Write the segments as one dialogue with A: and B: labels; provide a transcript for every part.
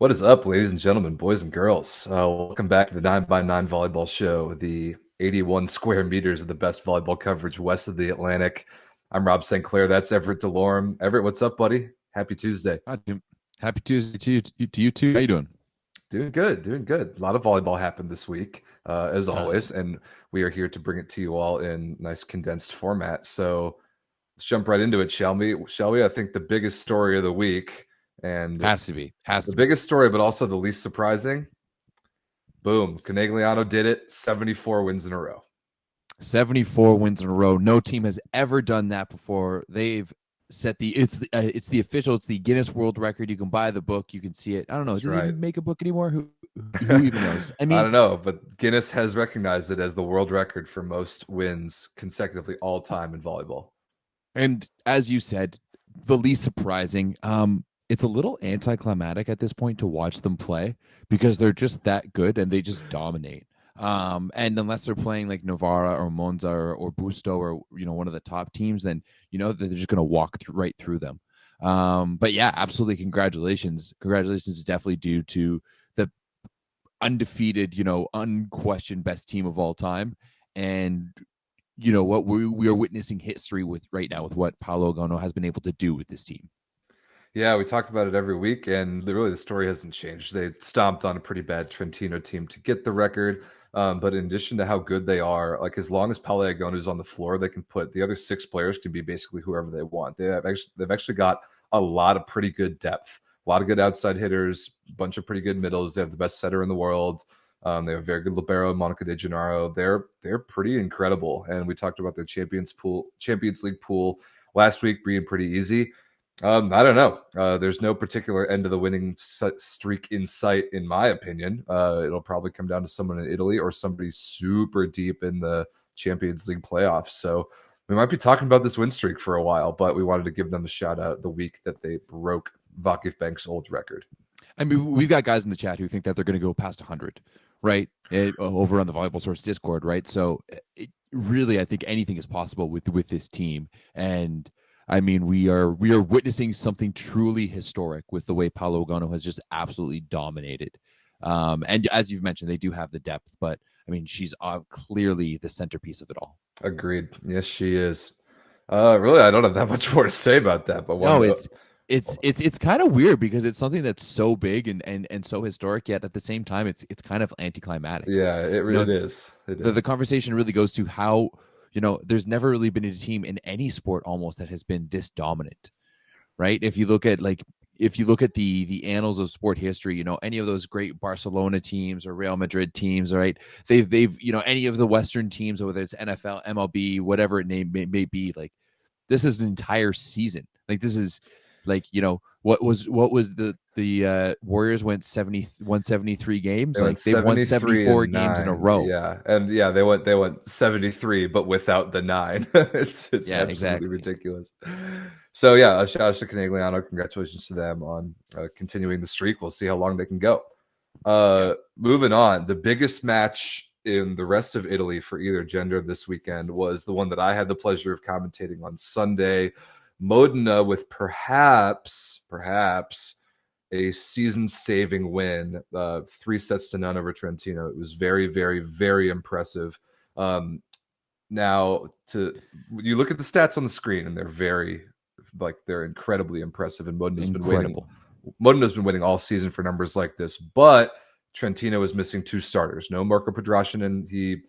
A: What is up, ladies and gentlemen, boys and girls? Welcome back to the 9x9 Volleyball Show, the 81 square meters of the best volleyball coverage west of the Atlantic. I'm Rob St. Clair. That's Everett DeLorme. Everett, what's up, buddy? Happy Tuesday.
B: Happy Tuesday to you too. How you doing?
A: Doing good, doing good. A lot of volleyball happened this week, as always,
B: Tons.
A: and we are here to bring it to you all in nice condensed format. So let's jump right into it, shall we? I think the biggest story of the week, and
B: Has to be.
A: the biggest story, but also the least surprising. Boom. Conegliano did it. 74 wins in a row.
B: 74 wins in a row. No team has ever done that before. They've set it's the official, it's the Guinness World Record. You can buy the book, you can see it. I don't know.
A: That's
B: Do
A: right.
B: they even make a book anymore? Who even knows?
A: I don't know, but Guinness has recognized it as the world record for most wins consecutively all time in volleyball.
B: And as you said, the least surprising, it's a little anticlimactic at this point to watch them play because they're just that good and they just dominate. And unless they're playing like Novara or Monza or Busto or one of the top teams, then they're just going to walk right through them. But yeah, absolutely, congratulations is definitely due to the undefeated, unquestioned best team of all time. And what we are witnessing history with right now with what Paolo Ogano has been able to do with this team.
A: Yeah, we talk about it every week, and really the story hasn't changed. They stomped on a pretty bad Trentino team to get the record. But in addition to how good they are, like as long as Paolo Ogano is on the floor, they can put the other 6 players can be basically whoever they want. They've actually got a lot of pretty good depth, a lot of good outside hitters, a bunch of pretty good middles. They have the best setter in the world. They have a very good libero, Monica De Gennaro. They're pretty incredible. And we talked about the Champions League pool last week being pretty easy. I don't know. There's no particular end of the winning streak in sight, in my opinion. It'll probably come down to someone in Italy or somebody super deep in the Champions League playoffs. So we might be talking about this win streak for a while, but we wanted to give them a shout out the week that they broke Vakif Bank's old record.
B: I mean, we've got guys in the chat who think that they're going to go past 100, right? Over on the Volleyball Source Discord, right? So really, I think anything is possible with this team. And I mean, we are witnessing something truly historic with the way Paolo Ogano has just absolutely dominated. And as you've mentioned, they do have the depth, but I mean, she's clearly the centerpiece of it all.
A: Agreed. Yes, she is. Really, I don't have that much more to say about that. But
B: it's kind of weird because it's something that's so big and so historic, yet at the same time, it's kind of anticlimactic.
A: Yeah, it really is.
B: The conversation really goes to how. There's never really been a team in any sport almost that has been this dominant, right? If you look at the annals of sport history, any of those great Barcelona teams or Real Madrid teams, right? They've any of the Western teams, whether it's NFL, MLB, whatever it may be, like this is an entire season. Like this is like, what was the Warriors went 173 games. They've won 74 games in a row.
A: Yeah. And yeah, they went 73, but without the 9. it's absolutely ridiculous. So yeah, a shout out to Conegliano. Congratulations to them on continuing the streak. We'll see how long they can go. Moving on, the biggest match in the rest of Italy for either gender this weekend was the one that I had the pleasure of commentating on Sunday. Modena with perhaps a season-saving win, 3-0 over Trentino. It was very, very, very impressive. Now, you look at the stats on the screen, and they're incredibly impressive. And Modena's been winning all season for numbers like this. But Trentino is missing 2 starters. No Marco Pedrashin, he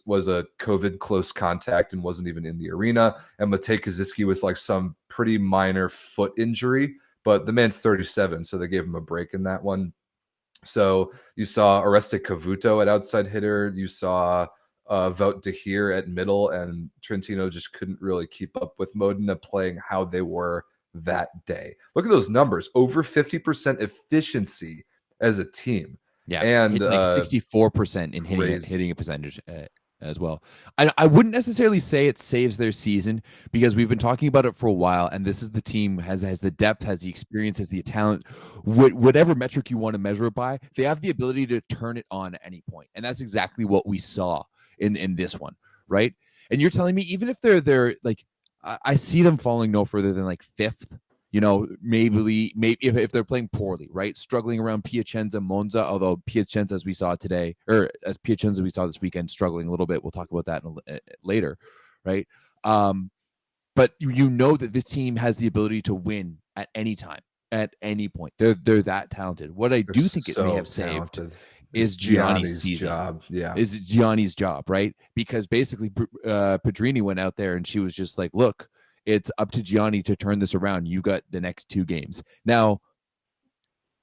A: was a COVID close contact and wasn't even in the arena. And Matej Kaziski was like some pretty minor foot injury, but the man's 37, so they gave him a break in that one. So you saw Oreste Cavuto at outside hitter. You saw Wout de Heer at middle, and Trentino just couldn't really keep up with Modena playing how they were that day. Look at those numbers. Over 50% efficiency as a team.
B: Yeah,
A: and
B: like 64% in hitting a percentage as well. I wouldn't necessarily say it saves their season because we've been talking about it for a while, and this is the team has the depth, has the experience, has the talent. Whatever metric you want to measure it by, they have the ability to turn it on at any point, and that's exactly what we saw in this one, right? And you're telling me even if they're like, I see them falling no further than like 5th maybe if they're playing poorly, right? Struggling around Piacenza, Monza, although Piacenza, as we saw today, or as Piacenza we saw this weekend, struggling a little bit. We'll talk about that later, right? But that this team has the ability to win at any time, at any point. They're that talented. What I
A: They're
B: do think it may
A: so
B: have saved
A: talented.
B: is
A: It's
B: Gianni's
A: Gianni's
B: season.
A: job. Yeah.
B: Is Gianni's job, right? Because basically, Pedrini went out there and she was just like, "Look, it's up to Gianni to turn this around. You got the next 2 games." Now,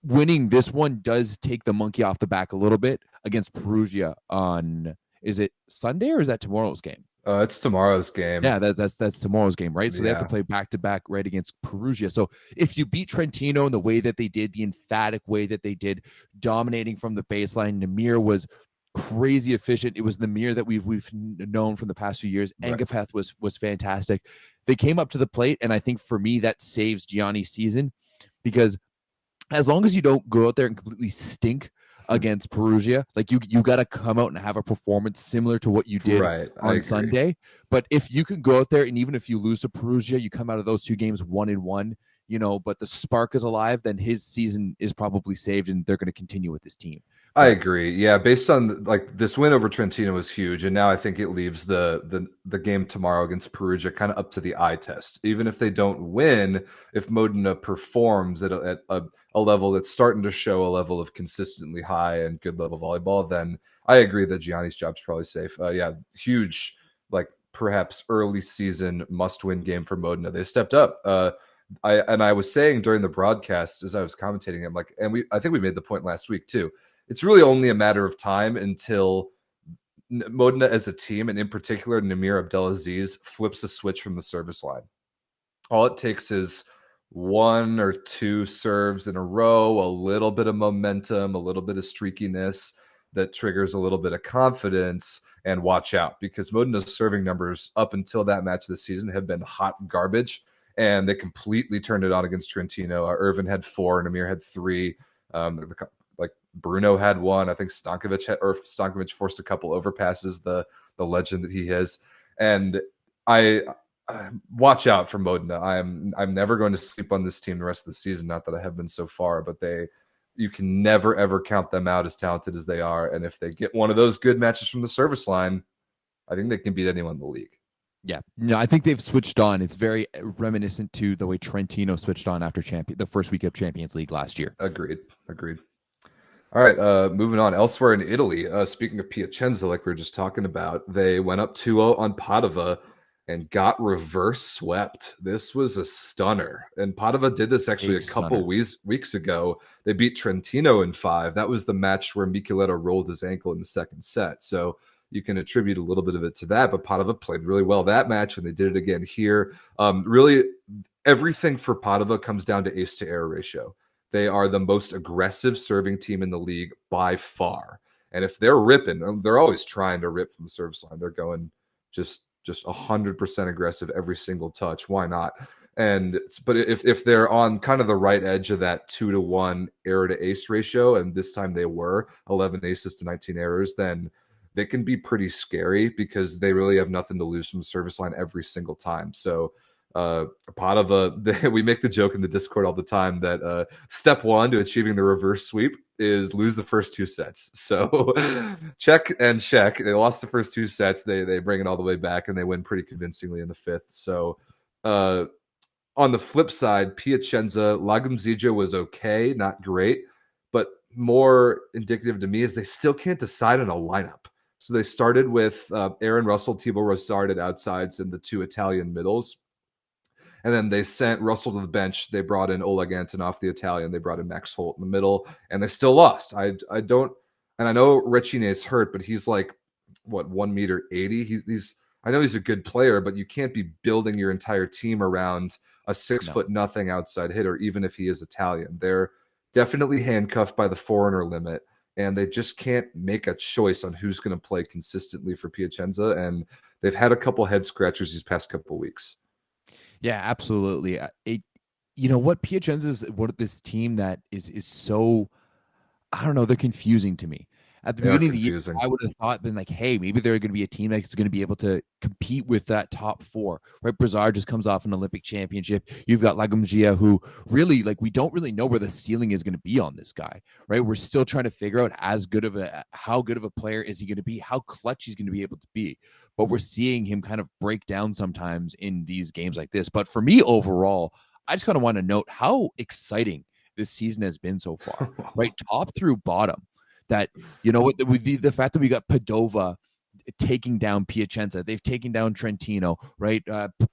B: winning this one does take the monkey off the back a little bit against Perugia on, is it Sunday or is that tomorrow's game?
A: It's tomorrow's game.
B: Yeah, that's tomorrow's game, right? So they have to
A: Yeah.
B: play back to back right against Perugia. So if you beat Trentino in the way that they did, the emphatic way that they did, dominating from the baseline, Namir was crazy efficient. It was the Namir that we've known from the past few years.
A: Right.
B: Engapeth was fantastic. They came up to the plate, and I think for me that saves Gianni's season, because as long as you don't go out there and completely stink against Perugia, like you got to come out and have a performance similar to what you did
A: Right. I
B: on
A: agree.
B: Sunday. But if you can go out there and even if you lose to Perugia, you come out of those 2 games 1-1, but the spark is alive, then his season is probably saved and they're going to continue with this team.
A: I agree. Yeah, based on like this win over Trentino was huge, and now I think it leaves the game tomorrow against Perugia kind of up to the eye test. Even if they don't win, if Modena performs at a level that's starting to show a level of consistently high and good level volleyball, then I agree that Gianni's job's probably safe. Yeah, huge, like perhaps early season must-win game for Modena. They stepped up. I was saying during the broadcast as I was commentating, I think we made the point last week too. It's really only a matter of time until Modena as a team, and in particular Namir Abdelaziz, flips a switch from the service line. All it takes is 1 or 2 serves in a row, a little bit of momentum, a little bit of streakiness that triggers a little bit of confidence, and watch out, because Modena's serving numbers up until that match of the season have been hot garbage, and they completely turned it on against Trentino. Irvin had 4, Namir had 3. Like Bruno had 1. I think Stankovic forced a couple overpasses, the legend that he is. And I watch out for Modena. I'm never going to sleep on this team the rest of the season. Not that I have been so far, but you can never ever count them out, as talented as they are. And if they get one of those good matches from the service line, I think they can beat anyone in the league.
B: Yeah, no, I think they've switched on. It's very reminiscent to the way Trentino switched on after the first week of Champions League last year.
A: Agreed. All right, moving on. Elsewhere in Italy, speaking of Piacenza, like we were just talking about, they went up 2-0 on Padova and got reverse swept. This was a stunner. And Padova did this actually a couple weeks ago. They beat Trentino in 5. That was the match where Micheletto rolled his ankle in the second set. So you can attribute a little bit of it to that, but Padova played really well that match, and they did it again here. Really, everything for Padova comes down to ace-to-error ratio. They are the most aggressive serving team in the league by far. And if they're ripping, they're always trying to rip from the service line. They're going just 100% aggressive every single touch. Why not? But if they're on kind of the right edge of that 2-1 error to ace ratio, and this time they were 11 aces to 19 errors, then they can be pretty scary because they really have nothing to lose from the service line every single time. So Padova, we make the joke in the Discord all the time that step 1 to achieving the reverse sweep is lose the first 2 sets. So check and check. They lost the first 2 sets. They bring it all the way back, and they win pretty convincingly in the 5th. So on the flip side, Piacenza, Lagumzija was okay, not great, but more indicative to me is they still can't decide on a lineup. So they started with Aaron Russell, Thibaut Rossard at outsides, and the 2 Italian middles. And then they sent Russell to the bench. They brought in Oleg Antonov, the Italian. They brought in Max Holt in the middle, and they still lost. I know Recine is hurt, but he's like, what, 1.80 m? I know he's a good player, but you can't be building your entire team around a 6'0" outside hitter, even if he is Italian. They're definitely handcuffed by the foreigner limit, and they just can't make a choice on who's going to play consistently for Piacenza. And they've had a couple head scratchers these past couple of weeks.
B: Yeah, absolutely. What Piacenza is, what this team that is so, I don't know, they're confusing to me. At the
A: They are
B: beginning of the year,
A: confusing.
B: I would have thought been like, hey, maybe they're going to be a team that's going to be able to compete with that top four, right? Brazar just comes off an Olympic championship. You've got Lagumjia, who really, like, we don't really know where the ceiling is going to be on this guy, right? We're still trying to figure out how good of a player is he going to be, how clutch he's going to be able to be. But we're seeing him kind of break down sometimes in these games like this. But for me, overall, I just kind of want to note how exciting this season has been so far, right? Top through bottom. That, you know what, the fact that we got Padova taking down Piacenza, they've taken down Trentino, right?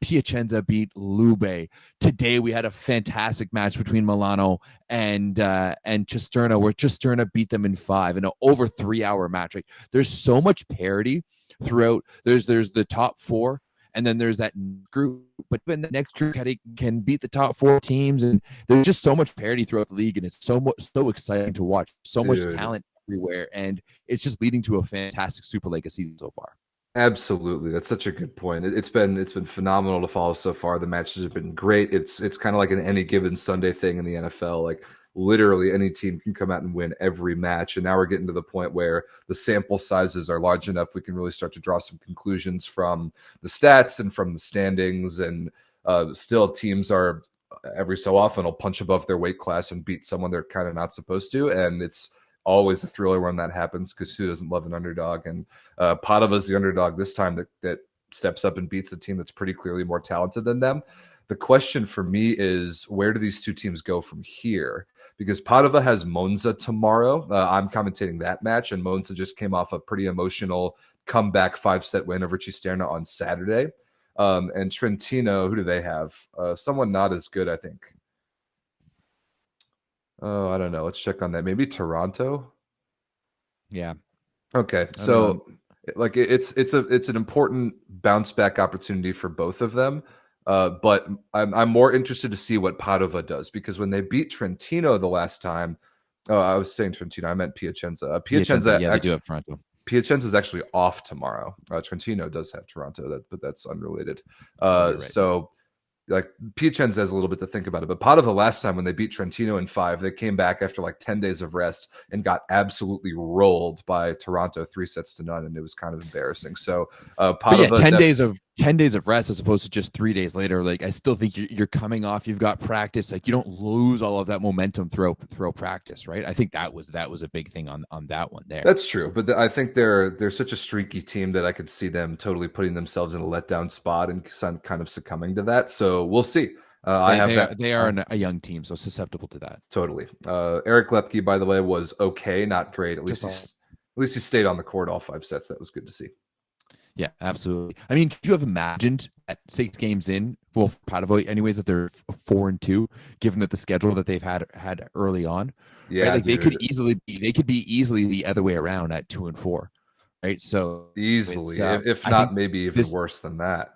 B: Piacenza beat Lube. Today we had a fantastic match between Milano and Cisterna, where Cisterna beat them in 5 in an over 3-hour match. Right? There's so much parity throughout. There's the top 4, and then there's that group, but even the next group can beat the top 4 teams, and there's just so much parity throughout the league, and it's so exciting to watch. So much talent everywhere, and it's just leading to a fantastic Superliga season so far.
A: Absolutely, that's such a good point. It's been phenomenal to follow so far. The matches have been great. It's kind of like an any given Sunday thing in the NFL. Like literally any team can come out and win every match. And now we're getting to the point where the sample sizes are large enough we can really start to draw some conclusions from the stats and from the standings. And still, teams are every so often will punch above their weight class and beat someone they're kind of not supposed to, and it's always a thriller when that happens, because who doesn't love an underdog? And Padova's the underdog this time that steps up and beats a team that's pretty clearly more talented than them. The question for me is, where do these two teams go from here? Because Padova has Monza tomorrow. I'm commentating that match, and Monza just came off a pretty emotional comeback 5-set win over Cisterna on Saturday. And Trentino, who do they have? Someone not as good, I think. Oh, I don't know. Let's check on that. Maybe Toronto.
B: Yeah.
A: Okay. So like it's an important bounce back opportunity for both of them. But I'm more interested to see what Padova does, because when they beat Trentino the last time, I was saying Trentino, I meant Piacenza. Piacenza,
B: yeah, they do have Toronto.
A: Piacenza is actually off tomorrow. Trentino does have Toronto, but that's unrelated.
B: Right.
A: So like Piacenza has a little bit to think about it. But Padova last time when they beat Trentino in 5, they came back after like 10 days of rest and got absolutely rolled by Toronto 3-0, and it was kind of embarrassing. So Padova,
B: 10 days of rest as opposed to just 3 days later. Like, I still think you're coming off. You've got practice. Like, you don't lose all of that momentum through practice, right? I think that was a big thing on that one there.
A: That's true, but I think they're such a streaky team that I could see them totally putting themselves in a letdown spot and kind of succumbing to that. So we'll see.
B: They are a young team, so susceptible to that.
A: Totally. Eric Lepke, by the way, was okay, not great. At least he stayed on the court all 5 sets. That was good to see.
B: Yeah, absolutely. I mean, could you have imagined at 6 games in, well, Padova anyways, that they're 4-2, given that the schedule that they've had early on?
A: Yeah,
B: right? Like they could easily be the other way around at 2-4, right? So
A: easily, if not, maybe even worse than that.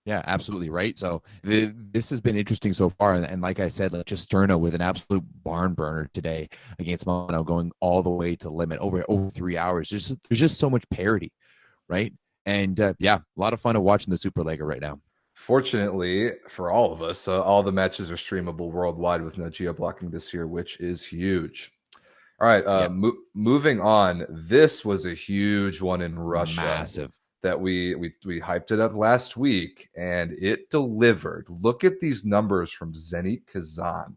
B: Yeah, absolutely right. So this has been interesting so far, and like I said, like Cisterna with an absolute barn burner today against Milano, going all the way to limit over 3 hours. There's just so much parity, right? And yeah, a lot of fun to watching the Superliga right now.
A: Fortunately for all of us, all the matches are streamable worldwide with no geo blocking this year, which is huge. All right, moving on. This was a huge one in Russia.
B: Massive.
A: That we hyped it up last week, and it delivered. Look at these numbers from Zenit Kazan.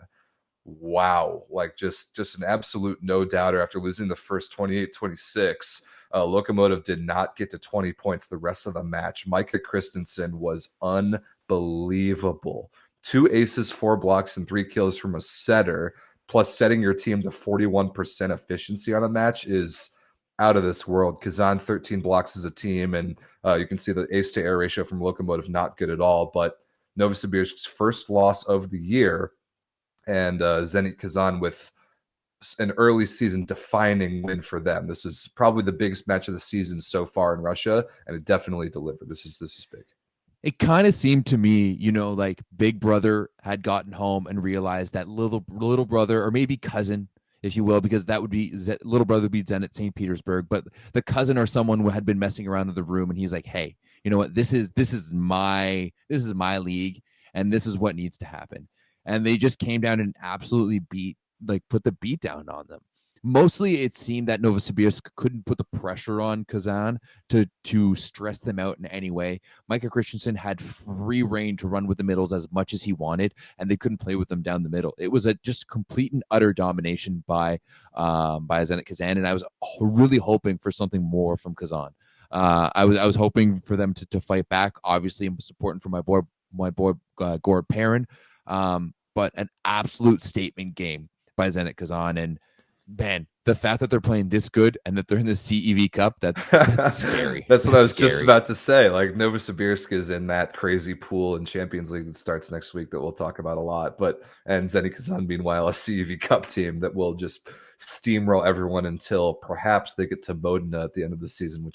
A: Wow, like just an absolute no doubter after losing the first 28-26. Lokomotiv did not get to 20 points the rest of the match. MICAH CHRISTENSON was unbelievable. 2 aces, 4 blocks, and 3 kills from a setter, plus setting your team to 41% efficiency on a match is out of this world. Kazan 13 blocks as a team, and you can see the ace to air ratio from Lokomotiv not good at all. But Novosibirsk's first loss of the year, and Zenit Kazan with an early season defining win for them. This was probably the biggest match of the season so far in Russia, and it definitely delivered. This is big.
B: It kind of seemed to me, like Big Brother had gotten home and realized that little brother, or maybe cousin, if you will, because that would be little brother would be Zenit St. Petersburg, but the cousin or someone who had been messing around in the room, and he's like, hey, you know what, this is my league, and this is what needs to happen. And they just came down and absolutely put the beat down on them. Mostly, it seemed that Novosibirsk couldn't put the pressure on Kazan to stress them out in any way. MICAH Christensen had free reign to run with the middles as much as he wanted, and they couldn't play with them down the middle. It was a just complete and utter domination by Zenit Kazan, and I was really hoping for something more from Kazan. I was hoping for them to fight back. Obviously, I'm supporting for my boy Gord Perrin, but an absolute statement game by Zenit Kazan. And man, the fact that they're playing this good and that they're in the CEV Cup, that's scary.
A: That's what I was
B: scary.
A: just about to say. Like, Novosibirsk is in that crazy pool in Champions League that starts next week that we'll talk about a lot. And Zenit Kazan, meanwhile, a CEV Cup team that will just steamroll everyone until perhaps they get to Modena at the end of the season.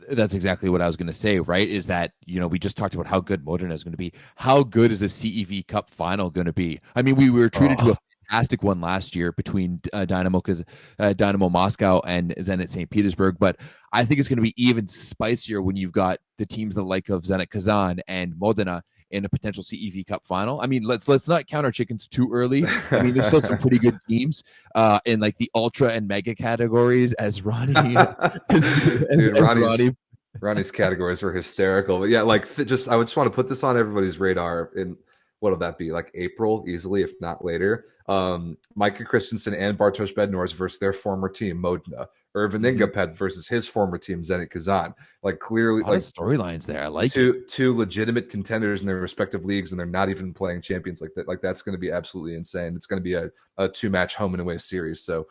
B: That's exactly what I was going to say, right? Is that, we just talked about how good Modena is going to be. How good is the CEV Cup final going to be? I mean, we were treated to a fantastic one last year between Dynamo Moscow and Zenit St. Petersburg, but I think it's going to be even spicier when you've got the teams the like of Zenit Kazan and Modena in a potential CEV Cup final. I mean, let's not count our chickens too early. I mean, there's still some pretty good teams in like the ultra and mega categories, as Ronnie,
A: Ronnie's categories were hysterical. But yeah, like I just want to put this on everybody's radar. In what'll that be, like April, easily, if not later. MICAH Christensen and Bartosz Bednarz versus their former team, Modena. Irvin Ingapet versus his former team, Zenit Kazan. Like, clearly,
B: like storylines there. I like
A: two legitimate contenders in their respective leagues, and they're not even playing champions like that. Like, that's going to be absolutely insane. It's going to be a 2-match home and away series. So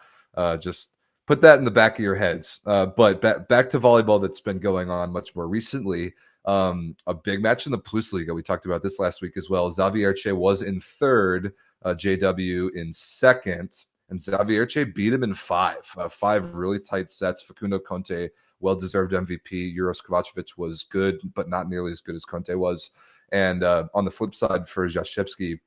A: just put that in the back of your heads. But back to volleyball that's been going on much more recently. A big match in the Plus Liga. We talked about this last week as well. Zavierce was in third, JW in second, and Zavierce beat him in five really tight sets. Facundo Conte, well-deserved MVP. Uros Kovacevic was good, but not nearly as good as Conte was. And on the flip side for Jashevsky,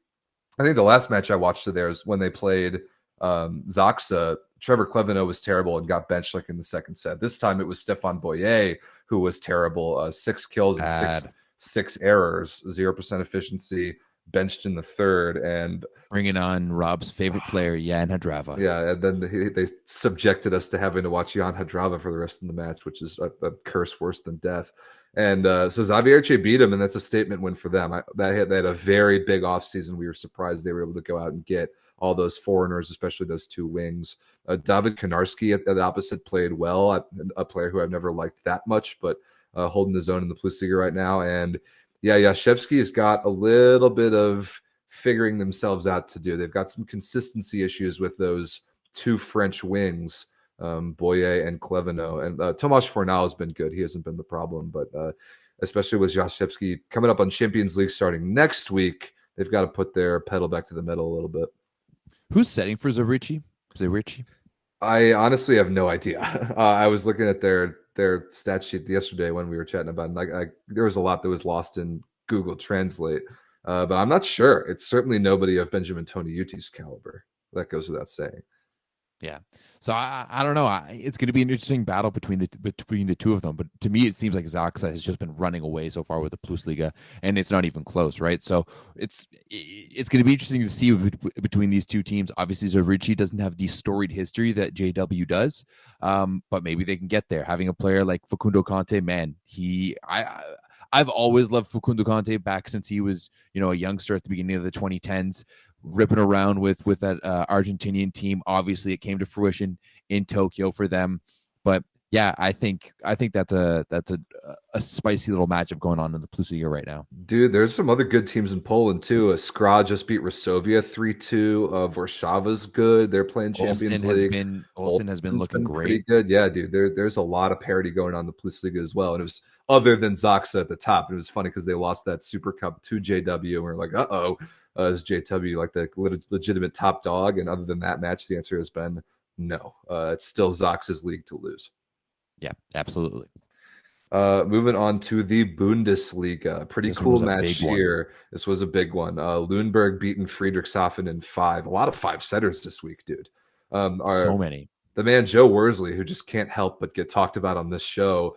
A: I think the last match I watched of theirs when they played Zaksa, Trevor Klevino was terrible and got benched like in the second set. This time it was Stefan Boyer who was terrible. 6 kills and six errors, 0% efficiency, benched in the third, and
B: bringing on Rob's favorite player, Jan Hadrava.
A: Yeah, and then they subjected us to having to watch Jan Hadrava for the rest of the match, which is a curse worse than death. And so Zavierce beat him, and that's a statement win for them. They had a very big offseason. We were surprised they were able to go out and get all those foreigners, especially those 2 wings. David Konarski at the opposite played well, a player who I've never liked that much, but holding his own in the Plus Liga right now. And yeah, Jashevsky has got a little bit of figuring themselves out to do. They've got some consistency issues with those 2 French wings, Boyer and Klevino. And Tomasz Fornal has been good. He hasn't been the problem, but especially with Jashevsky coming up on Champions League starting next week, they've got to put their pedal back to the metal a little bit.
B: Who's setting for Zavierce?
A: I honestly have no idea. I was looking at their stat sheet yesterday when we were chatting about it. Like there was a lot that was lost in Google Translate, but I'm not sure. It's certainly nobody of Benjamin Toniuti's caliber. That goes without saying.
B: Yeah. So I don't know. It's going to be an interesting battle between the 2 of them. But to me, it seems like Zaksa has just been running away so far with the Plus Liga, and it's not even close, right? So it's going to be interesting to see between these 2 teams. Obviously, Zavierce doesn't have the storied history that JW does, but maybe they can get there. Having a player like Facundo Conte, man, I've always loved Facundo Conte back since he was, a youngster at the beginning of the 2010s. Ripping around with that Argentinian team. Obviously, it came to fruition in Tokyo for them. But yeah, I think that's a spicy little matchup going on in the Plus Liga right now.
A: Dude, there's some other good teams in Poland too. Skra just beat Resovia 3-2. Warszaw's good. They're playing Champions League.
B: Olsen has been looking great.
A: Pretty good. Yeah, dude. There's a lot of parity going on in the Plus Liga as well. And it was other than Zaksa at the top. It was funny because they lost that Super Cup to JW, and we're like, is JW like the legitimate top dog? And other than that match, the answer has been no. It's still Zaksa's league to lose.
B: Yeah, absolutely.
A: Moving on to the Bundesliga. Pretty cool match here. This was a big one. LUNEBURG beating Friedrichshafen in 5. A lot of 5-setters this week, dude.
B: So many.
A: The man Joe Worsley, who just can't help but get talked about on this show,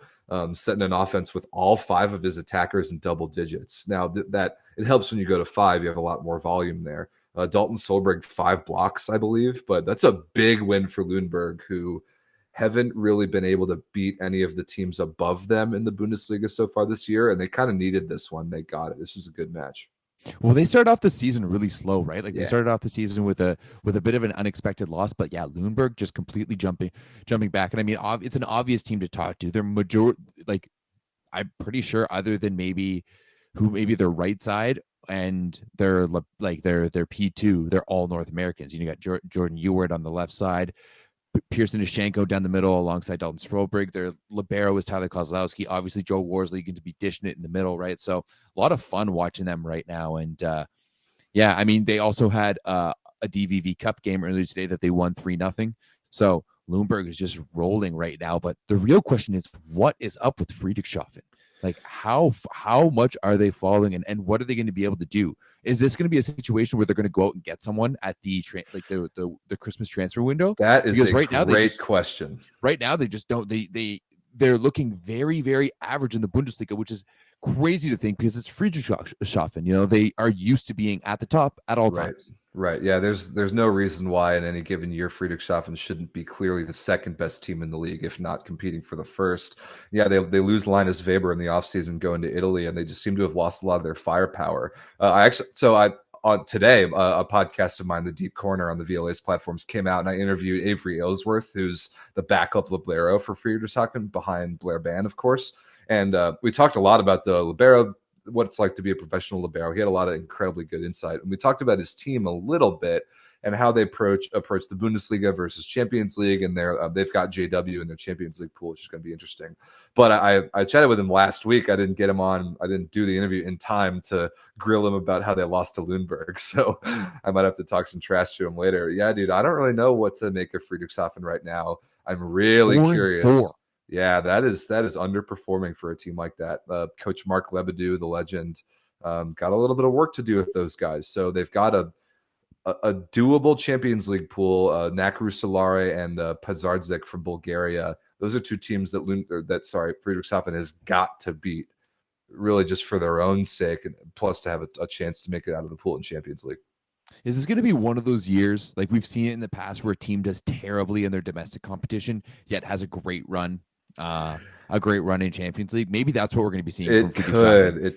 A: setting an offense with all 5 of his attackers in double digits. Now, that it helps when you go to 5. You have a lot more volume there. Dalton Solberg 5 blocks, I believe, but that's a big win for LUNEBURG, who haven't really been able to beat any of the teams above them in the Bundesliga so far this year, and they kind of needed this one. They got it. This was a good match.
B: Well, they started off the season really slow, right? Like
A: Yeah.
B: they started off the season with a bit of an unexpected loss, but yeah, LUNEBURG just completely jumping back. And I mean, it's an obvious team to talk to. They're I'm pretty sure, other than maybe their right side and their P2, they're all North Americans. You got Jordan Ewart on the left side, Pearson Ishenko down the middle alongside Dalton Solberg. Their libero is Tyler Kozlowski. Obviously, Joe Worsley going to be dishing it in the middle, right? So a lot of fun watching them right now. And yeah, I mean, they also had a DVV Cup game earlier today that they won 3-0. So LUNEBURG is just rolling right now. But the real question is, what is up with Friedrichshafen? Like, how much are they falling, and what are they going to be able to do? Is this going to be a situation where they're going to go out and get someone at the Christmas transfer window?
A: That is because right now great question.
B: Right now, they just don't. They're looking very, very average in the Bundesliga, which is crazy to think because it's Friedrichshafen. They are used to being at the top at all times.
A: Right. Yeah, there's no reason why in any given year Friedrichshafen shouldn't be clearly the second best team in the league, if not competing for the first. Yeah, they lose Linus Weber in the offseason going to Italy, and they just seem to have lost a lot of their firepower. Today, a podcast of mine, The Deep Corner on the VLA's platforms, came out, and I interviewed Avery Ellsworth, who's the backup libero for Friedrichshafen behind Blair Ban, of course. And we talked a lot about the libero, what it's like to be a professional libero. He had a lot of incredibly good insight. And we talked about his team a little bit and how they approach the Bundesliga versus Champions League. And they've got JW in their Champions League pool, which is going to be interesting. But I chatted with him last week. I didn't get him on. I didn't do the interview in time to grill him about how they lost to LUNEBURG. So I might have to talk some trash to him later. Yeah, dude, I don't really know what to make of Friedrichshafen right now. I'm really curious. 4-4. Yeah, that is underperforming for a team like that. Coach Mark Lebedew, the legend, got a little bit of work to do with those guys. So they've got a doable Champions League pool. Nakru Solare and Pazardzik from Bulgaria. Those are two teams that Friedrichshafen has got to beat, really just for their own sake, and plus to have a chance to make it out of the pool in Champions League.
B: Is this going to be one of those years like we've seen it in the past where a team does terribly in their domestic competition yet has a great run in Champions League? Maybe that's what we're going to be seeing.
A: It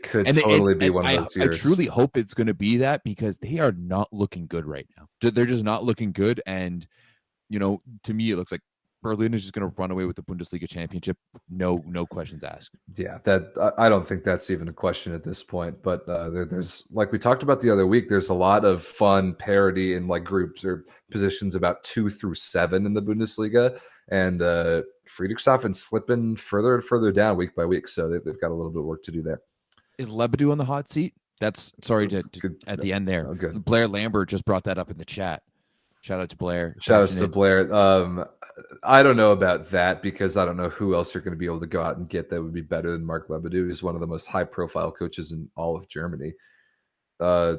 A: could totally be one of those years.
B: I truly hope it's going to be that, because they are not looking good right now. They're just not looking good. And, to me, it looks like Berlin is just going to run away with the Bundesliga championship. No questions asked.
A: Yeah, I don't think that's even a question at this point. But there's, like we talked about the other week, there's a lot of fun parity in like groups or positions about 2 through 7 in the Bundesliga. And Friedrichshafen slipping further and further down week by week. So they've got a little bit of work to do there.
B: Is Lebedew on the hot seat? That's at the end there.
A: Okay.
B: Blair Lambert just brought that up in the chat. Shout out to Blair.
A: Shout out to Blair. I don't know about that, because I don't know who else you're going to be able to go out and get that would be better than Mark Lebedew. He's one of the most high-profile coaches in all of Germany. I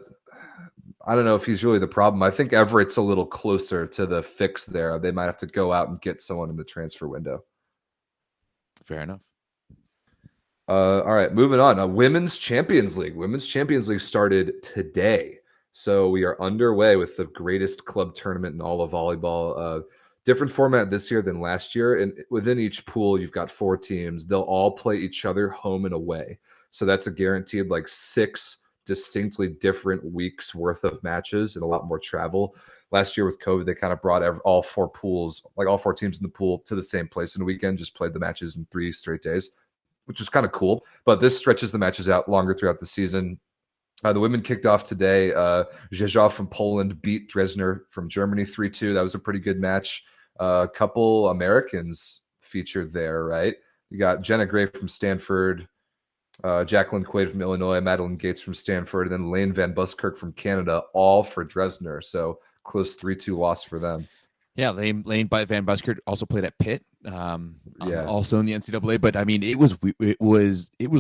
A: don't know if he's really the problem. I think Everett's a little closer to the fix there. They might have to go out and get someone in the transfer window.
B: Fair enough.
A: All right, moving on. Women's Champions League. Women's Champions League started today. So we are underway with the greatest club tournament in all of volleyball. Different format this year than last year. And within each pool, you've got 4 teams. They'll all play each other home and away. So that's a guaranteed 6 distinctly different weeks worth of matches and a lot more travel. Last year with COVID, they kind of brought all 4 pools, all 4 teams in the pool, to the same place in a weekend, just played the matches in 3 straight days, which was kind of cool. But this stretches the matches out longer throughout the season. The women kicked off today. Rzeszów from Poland beat Dresdner from Germany 3-2. That was a pretty good match. A couple Americans featured there, right? You got Jenna Gray from Stanford, Jacqueline Quaid from Illinois, Madeline Gates from Stanford, and then Lane Van Buskirk from Canada, all for Dresdner. So close 3-2 loss for them.
B: Yeah, Lane Van Buskirk also played at Pitt, also in the NCAA. But I mean, it was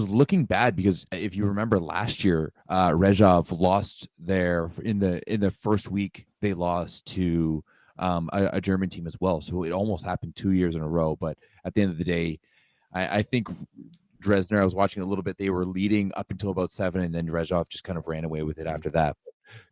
B: looking bad, because if you remember last year, Rzeszów lost there in the first week. They lost to a German team as well. So it almost happened 2 years in a row. But at the end of the day, I think Dresdner, I was watching a little bit, they were leading up until about 7, and then Rzeszów just kind of ran away with it after that.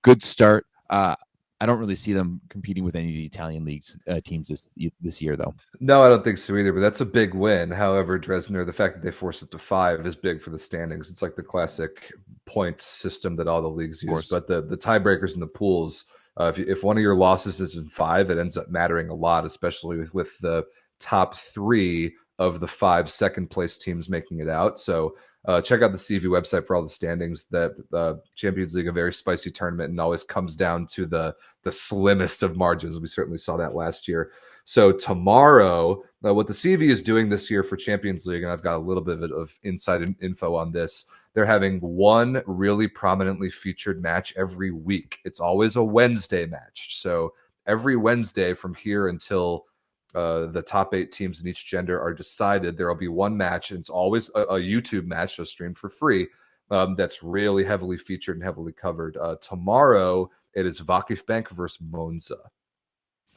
B: Good start. I don't really see them competing with any of the Italian leagues teams this year, though.
A: No, I don't think so either, but that's a big win. However, Dresdner, the fact that they forced it to 5 is big for the standings. It's like the classic points system that all the leagues use. But the tiebreakers and the pools, if one of your losses is in 5, it ends up mattering a lot, especially with the top 3 of the 5 second place teams making it out. So check out the CV website for all the standings. That Champions League, a very spicy tournament, and always comes down to the slimmest of margins. We certainly saw that last year. So tomorrow, what the CV is doing this year for Champions League, and I've got a little bit of inside info on this, they're having one really prominently featured match every week. It's always a Wednesday match. So every Wednesday from here until the top 8 teams in each gender are decided, there will be one match, and it's always a YouTube match, so streamed for free, that's really heavily featured and heavily covered. Tomorrow, it is Vakifbank versus Monza.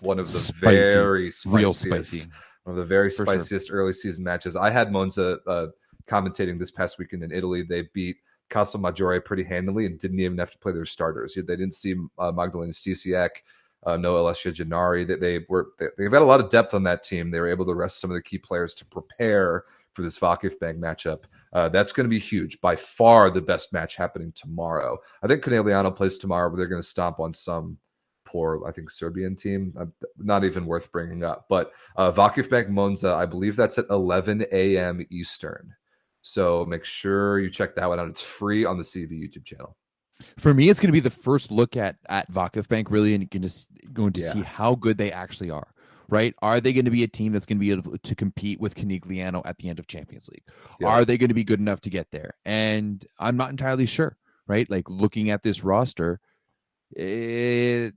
A: One of the
B: spicy,
A: real spicy, one of the very spiciest early season matches. I had Monza commentating this past weekend in Italy. They beat Castelmaggiore pretty handily and didn't even have to play their starters. They didn't see Magdalena Stisiak, no Alessia Gennari. They've got a lot of depth on that team. They were able to rest some of the key players to prepare for this Vakifbank matchup. That's going to be huge. By far the best match happening tomorrow. I think Conegliano plays tomorrow, but they're going to stomp on some poor, I think, Serbian team. Not even worth bringing up. But Vakifbank Monza, I believe that's at 11 a.m. Eastern. So make sure you check that one out. It's free on the CV YouTube channel.
B: For me, it's going to be the first look at Vakifbank, really, and you can just going to see how good they actually are. Right? Are they going to be a team that's going to be able to compete with Conegliano at the end of Champions League? Yeah. Are they going to be good enough to get there? And I'm not entirely sure. Right? Like looking at this roster, it's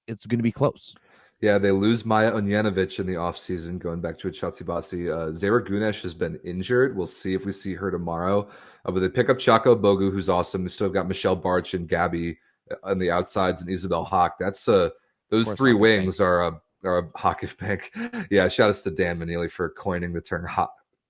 B: going to be close.
A: Yeah, they lose Maja Onjenovic in the offseason, going back to a Chatsibasi. Zara Gunesh has been injured. We'll see if we see her tomorrow. But they pick up Chako Bogu, who's awesome. We still have got Michelle Barch and Gabby on the outsides, and Isabel Hawk. That's those 3 wings are a Vakifbank. Yeah, shout out to Dan Manili for coining the term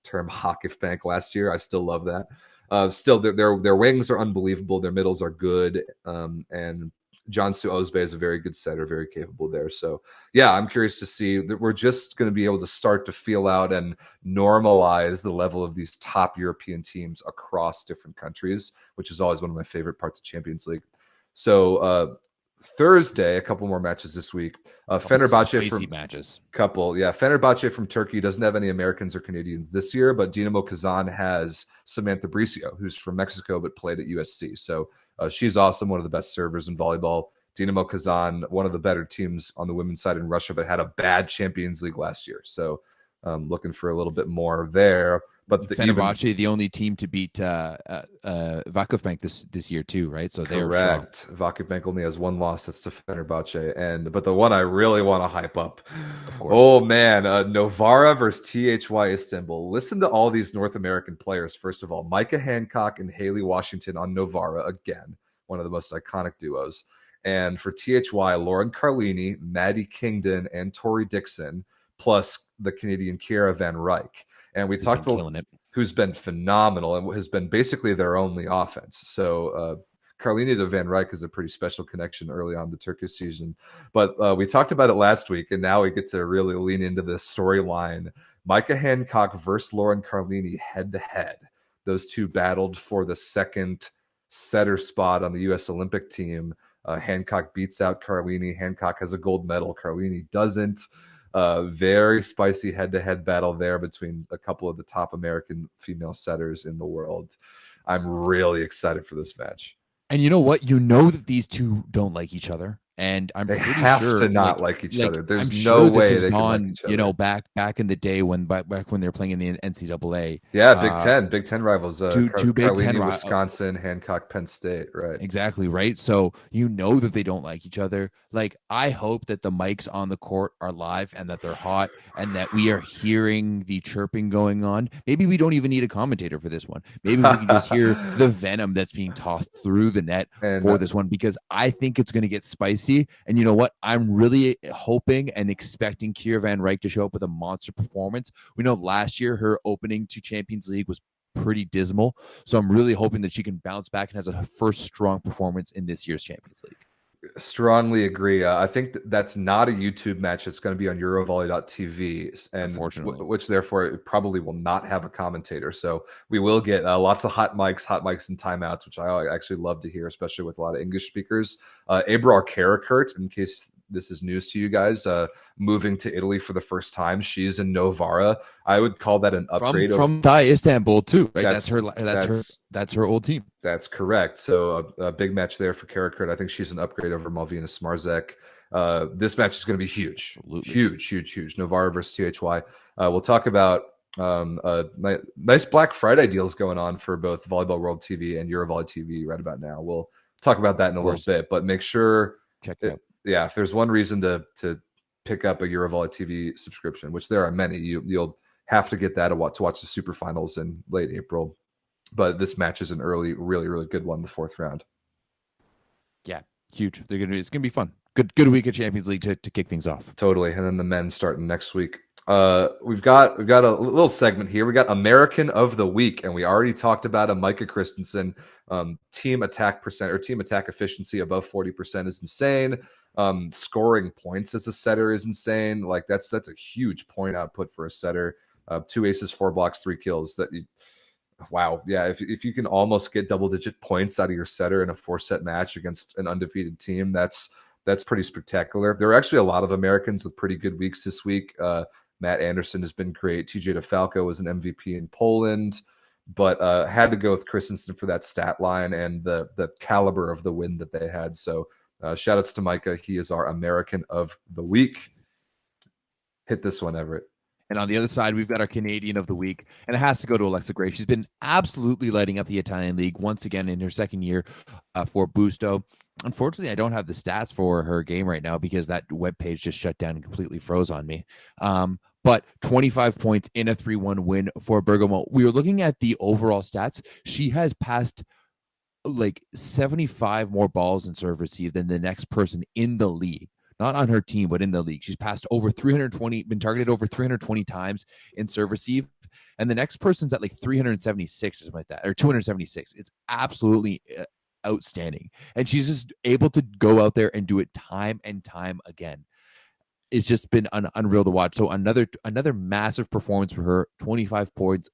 A: Vakifbank last year. I still love that. Still, their wings are unbelievable. Their middles are good, and Jansu Ozbe is a very good setter, very capable there. So, yeah, I'm curious to see that we're just going to be able to start to feel out and normalize the level of these top European teams across different countries, which is always one of my favorite parts of Champions League. So, Thursday, a couple more matches this week. Fenerbahce from
B: matches.
A: Fenerbahce from Turkey doesn't have any Americans or Canadians this year, but Dinamo Kazan has Samantha Bricio, who's from Mexico but played at USC. So she's awesome, one of the best servers in volleyball. Dinamo Kazan, one of the better teams on the women's side in Russia, but had a bad Champions League last year. So looking for a little bit more there. But
B: Fenerbahce, the only team to beat Vakifbank this year too, right? So they're
A: correct. Vakifbank only has 1 loss. That's to Fenerbahce, but the one I really want to hype up,
B: of course.
A: Oh man, Novara versus THY Istanbul. Listen to all these North American players. First of all, Micah Hancock and Haley Washington on Novara, again, one of the most iconic duos. And for THY, Lauren Carlini, Maddie Kingdon, and Tori Dixon, plus the Canadian Kiera Van Ryk. And we talked about who's been phenomenal and has been basically their only offense. So Carlini to Van Ryk is a pretty special connection early on the Turkish season. But we talked about it last week, and now we get to really lean into this storyline. Micah Hancock versus Lauren Carlini head-to-head. Those two battled for the second setter spot on the U.S. Olympic team. Hancock beats out Carlini. Hancock has a gold medal. Carlini doesn't. Very spicy head-to-head battle there between a couple of the top American female setters in the world. I'm really excited for this match.
B: And you know what? You know that these two don't like each other. And I'm
A: they
B: pretty
A: have
B: sure
A: to not like each other. There's
B: I'm
A: no
B: sure
A: way
B: this
A: they
B: is
A: can
B: gone,
A: like each other.
B: you know, back in the day when they were playing in the NCAA.
A: Yeah, Big Ten rivals.
B: Two Big
A: Carlini,
B: Ten
A: Wisconsin, Hancock, Penn State. Right.
B: Exactly, right? So you know that they don't like each other. Like, I hope that the mics on the court are live and that they're hot and that we are hearing the chirping going on. Maybe we don't even need a commentator for this one. Maybe we can just hear the venom that's being tossed through the net for this one, because I think it's going to get spicy. And you know what? I'm really hoping and expecting Kiera Van Ryk to show up with a monster performance. We know last year her opening to Champions League was pretty dismal. So I'm really hoping that she can bounce back and has a first strong performance in this year's Champions League.
A: Strongly agree. I think that's not a YouTube match. It's going to be on Eurovolley.tv, and
B: Unfortunately.
A: which therefore it probably will not have a commentator. So we will get lots of hot mics, and timeouts, which I actually love to hear, especially with a lot of English speakers. Abrar Karakurt, in case this is news to you guys, moving to Italy for the first time. She's in Novara. I would call that an upgrade
B: from Thai Istanbul too, right?
A: That's
B: That's her old team.
A: That's correct. So a big match there for Karakurt. I think she's an upgrade over Malvina Smarzek. This match is going to be huge.
B: Absolutely.
A: Huge. Novara versus THY. We'll talk about nice Black Friday deals going on for both Volleyball World TV and Eurovolley TV right about now. We'll talk about that in a little bit, but make sure
B: check it out.
A: Yeah, if there's one reason to pick up a Eurovolley TV subscription, which there are many, you'll have to get that to watch the Super Finals in late April. But this match is an early, really good one, the fourth round.
B: Yeah, huge. It's gonna be fun. Good week of Champions League to kick things off.
A: Totally, and then the men starting next week. We've got a little segment here. We got American of the Week, and we already talked about MICAH CHRISTENSON. Team attack percent or team attack efficiency above 40% is insane. Scoring points as a setter is insane. Like that's a huge point output for a setter. 2 aces, 4 blocks, 3 kills. Wow. Yeah. If you can almost get double-digit points out of your setter in a 4-set match against an undefeated team, that's pretty spectacular. There are actually a lot of Americans with pretty good weeks this week. Matt Anderson has been great. TJ DeFalco was an MVP in Poland, but had to go with Christensen for that stat line and the caliber of the win that they had. So shout outs to MICAH. He is our American of the Week. Hit this one, Everett.
B: And on the other side, we've got our Canadian of the Week, and it has to go to Alexa Gray. She's been absolutely lighting up the Italian League once again in her second year for Busto. Unfortunately, I don't have the stats for her game right now because that webpage just shut down and completely froze on me. But 25 points in a 3-1 win for Bergamo. We were looking at the overall stats. She has passed like 75 more balls in serve received than the next person in the league. Not on her team, but in the league. She's passed over 320, been targeted over 320 times in serve receive. And the next person's at like 376 or something like that, or 276. It's absolutely outstanding. And she's just able to go out there and do it time and time again. It's just been unreal to watch. So another massive performance for her, 25 points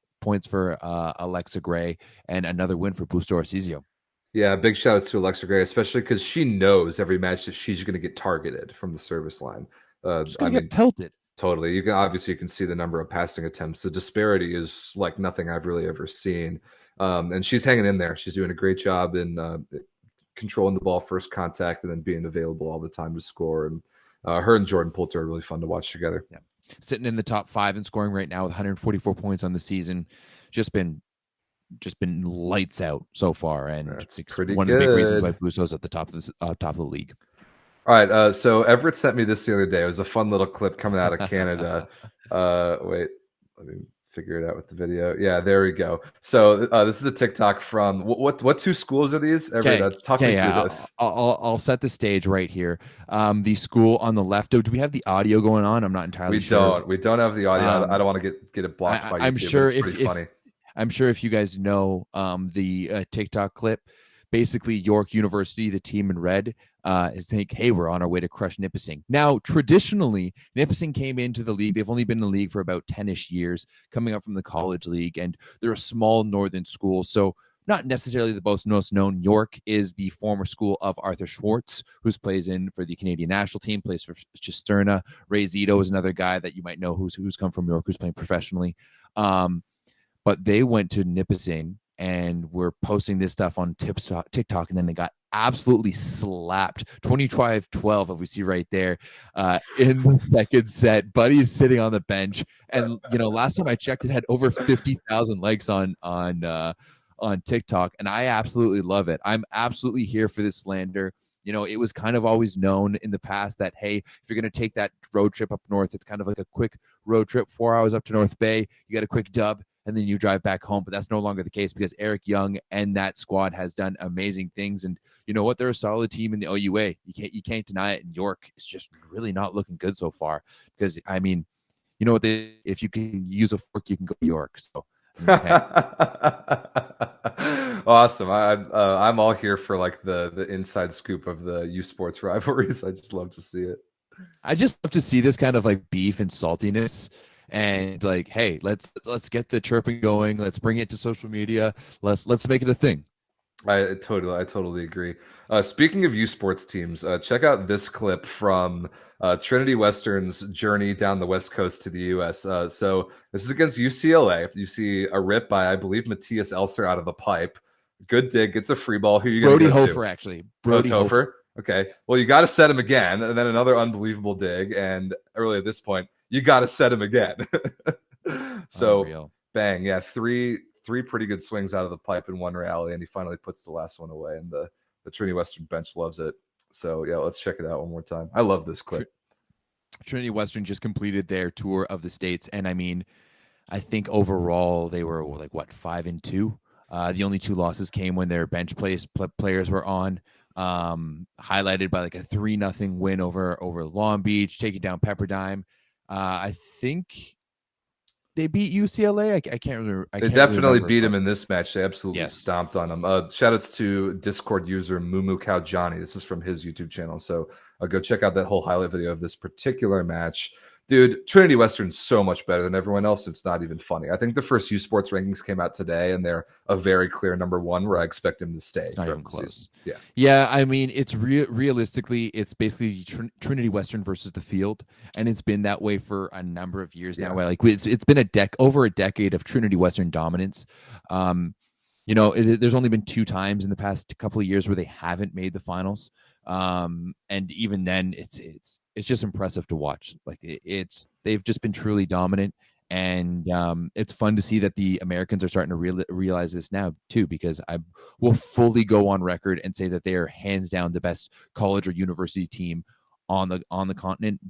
B: for Alexa Gray, and another win for Busto ARSIZIO.
A: Yeah, big shout outs to Alexa Gray, especially because she knows every match that she's going to get targeted from the service line.
B: She's going to get pelted.
A: Totally. You can see the number of passing attempts. The disparity is like nothing I've really ever seen. And she's hanging in there. She's doing a great job in controlling the ball first contact and then being available all the time to score. And her and Jordan Poulter are really fun to watch together.
B: Yeah. Sitting in the top 5 in scoring right now with 144 points on the season. Just been lights out so far, and
A: that's
B: it's
A: pretty
B: one
A: good.
B: of the big reasons why Busto's at the top of the league.
A: All right, so Everett sent me this the other day. It was a fun little clip coming out of Canada. Wait, let me figure it out with the video. Yeah, there we go. So this is a TikTok from what 2 schools are these? Everett, talk me through this.
B: I'll set the stage right here. The school on the left. Do we have the audio going on? I'm not entirely sure.
A: We don't have the audio. I don't want to get it blocked by YouTube.
B: I'm sure
A: it's pretty funny.
B: I'm sure if you guys know the TikTok clip, basically York University, the team in red, is saying, hey, we're on our way to crush Nipissing. Now, traditionally, Nipissing came into the league. They've only been in the league for about 10-ish years, coming up from the college league, and they're a small northern school, so not necessarily the most known. York is the former school of Arthur Schwartz, who plays in for the Canadian national team, plays for Cisterna. Ray Zito is another guy that you might know who's come from York, who's playing professionally. But they went to Nipissing and were posting this stuff on TikTok, and then they got absolutely slapped 25-12, if we see right there, in the second set. Buddy's sitting on the bench, and last time I checked, it had over 50,000 likes on TikTok, and I absolutely love it. I'm absolutely here for this slander. It was kind of always known in the past that, hey, if you're going to take that road trip up north, it's kind of like a quick road trip, 4 hours up to North Bay. You got a quick dub, and then you drive back home. But that's no longer the case because Eric Young and that squad has done amazing things. And you know what? They're a solid team in the OUA. You can't deny it. And York is just really not looking good so far because, I mean, you know what? If you can use a fork, you can go to York. So. Okay.
A: Awesome. I'm all here for like the inside scoop of the U Sports rivalries. I just love to see it.
B: I just love to see this kind of like beef and saltiness, and like, hey, let's get the chirping going. Let's bring it to social media. Let's make it a thing.
A: I totally agree. Speaking of U Sports teams, check out this clip from Trinity Western's journey down the West Coast to the U.S. So this is against UCLA. You see a rip by, I believe, Matthias Elser out of the pipe. Good dig. Gets a free ball. Who are you going
B: Brody
A: to go
B: Hofer,
A: to?
B: actually.
A: Brody
B: Brody Hofer.
A: Hofer. Okay. Well, you got to set him again, and then another unbelievable dig. And really, at this point, you got to set him again. So,
B: Unreal.
A: bang, yeah, three pretty good swings out of the pipe in one rally, and he finally puts the last one away. And the Trinity Western bench loves it. So, yeah, let's check it out one more time. I love this clip.
B: Trinity Western just completed their tour of the states, and I mean, I think overall they were like what 5-2. The only two losses came when their bench players were on. Highlighted by like a 3-0 win over Long Beach, taking down Pepperdine. I think they beat UCLA. I can't remember.
A: They definitely beat him in this match. They absolutely stomped on him. Shout outs to Discord user Mumu Cow Johnny. This is from his YouTube channel. So go check out that whole highlight video of this particular match. Dude, Trinity Western's so much better than everyone else. It's not even funny. I think the first U Sports rankings came out today, and they're a very clear number one where I expect him to stay.
B: It's not even close.
A: Yeah.
B: Yeah, I mean, it's realistically, it's basically Trinity Western versus the field, and it's been that way for a number of years now. Like it's been over a decade of Trinity Western dominance. There's only been 2 times in the past couple of years where they haven't made the finals. And even then it's just impressive to watch. Like they've just been truly dominant, and it's fun to see that the Americans are starting to realize this now too, because I will fully go on record and say that they are hands down the best college or university team on the continent,